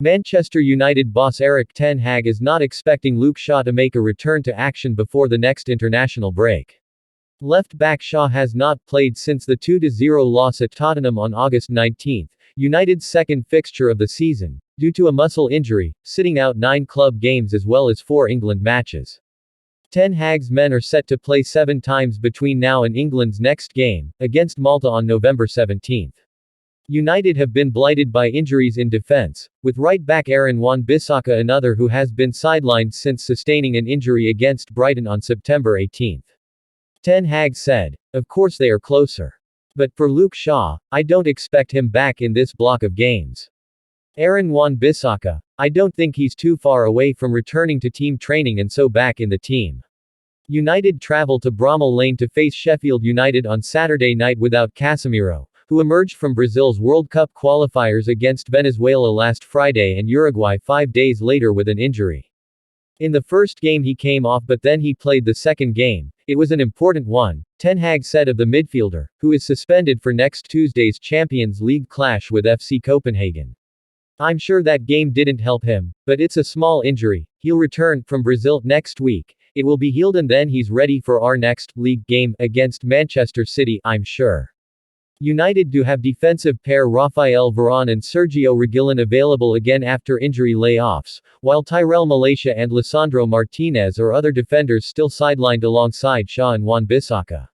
Manchester United boss Erik Ten Hag is not expecting Luke Shaw to make a return to action before the next international break. Left-back Shaw has not played since the 2-0 loss at Tottenham on August 19, United's second fixture of the season, due to a muscle injury, sitting out 9 club games as well as 4 England matches. Ten Hag's men are set to play 7 times between now and England's next game, against Malta on November 17. United have been blighted by injuries in defense, with right-back Aaron Wan-Bissaka another who has been sidelined since sustaining an injury against Brighton on September 18. Ten Hag said, "Of course they are closer. But for Luke Shaw, I don't expect him back in this block of games. Aaron Wan-Bissaka, I don't think he's too far away from returning to team training and so back in the team." United travel to Bramall Lane to face Sheffield United on Saturday night without Casemiro, who emerged from Brazil's World Cup qualifiers against Venezuela last Friday and Uruguay 5 days later with an injury. In the first game he came off but then he played the second game. It was an important one, Ten Hag said of the midfielder, who is suspended for next Tuesday's Champions League clash with FC Copenhagen. "I'm sure that game didn't help him, but it's a small injury. He'll return from Brazil next week. It will be healed and then he's ready for our next league game against Manchester City, I'm sure." United do have defensive pair Rafael Varane and Sergio Reguilon available again after injury layoffs, while Tyrell Malacia and Lisandro Martinez are other defenders still sidelined alongside Shaw and Wan-Bissaka.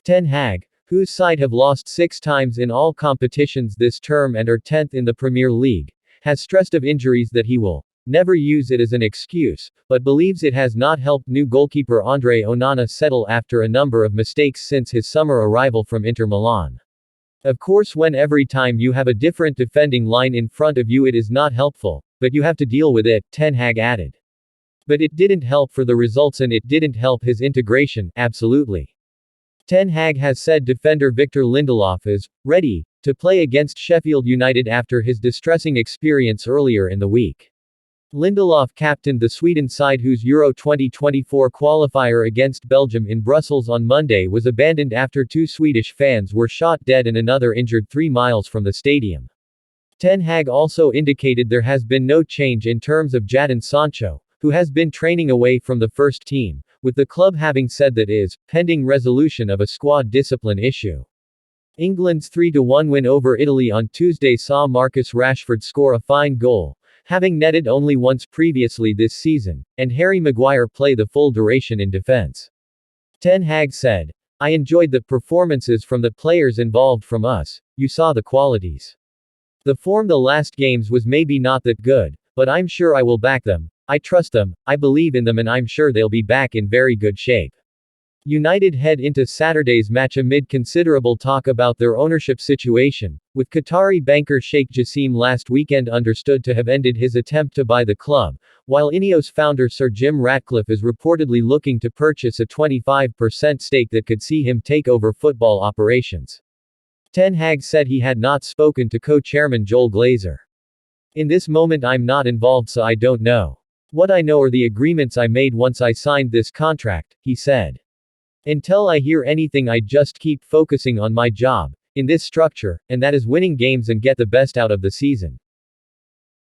Ten Hag, whose side have lost 6 times in all competitions this term and are 10th in the Premier League, has stressed of injuries that he will never use it as an excuse, but believes it has not helped new goalkeeper Andre Onana settle after a number of mistakes since his summer arrival from Inter Milan. "Of course, when every time you have a different defending line in front of you it is not helpful, but you have to deal with it," Ten Hag added. "But it didn't help for the results and it didn't help his integration, absolutely." Ten Hag has said defender Victor Lindelof is ready to play against Sheffield United after his distressing experience earlier in the week. Lindelof captained the Sweden side whose Euro 2024 qualifier against Belgium in Brussels on Monday was abandoned after 2 Swedish fans were shot dead and another injured 3 miles from the stadium. Ten Hag also indicated there has been no change in terms of Jadon Sancho, who has been training away from the first team, with the club having said that is pending resolution of a squad discipline issue. England's 3-1 win over Italy on Tuesday saw Marcus Rashford score a fine goal, having netted only once previously this season, and Harry Maguire play the full duration in defense. Ten Hag said, "I enjoyed the performances from the players involved from us, you saw the qualities. The form the last games was maybe not that good, but I'm sure I will back them, I trust them, I believe in them and I'm sure they'll be back in very good shape." United head into Saturday's match amid considerable talk about their ownership situation, with Qatari banker Sheikh Jassim last weekend understood to have ended his attempt to buy the club, while Ineos founder Sir Jim Ratcliffe is reportedly looking to purchase a 25% stake that could see him take over football operations. Ten Hag said he had not spoken to co-chairman Joel Glazer. "In this moment I'm not involved so I don't know. What I know are the agreements I made once I signed this contract," he said. "Until I hear anything I just keep focusing on my job, in this structure, and that is winning games and get the best out of the season."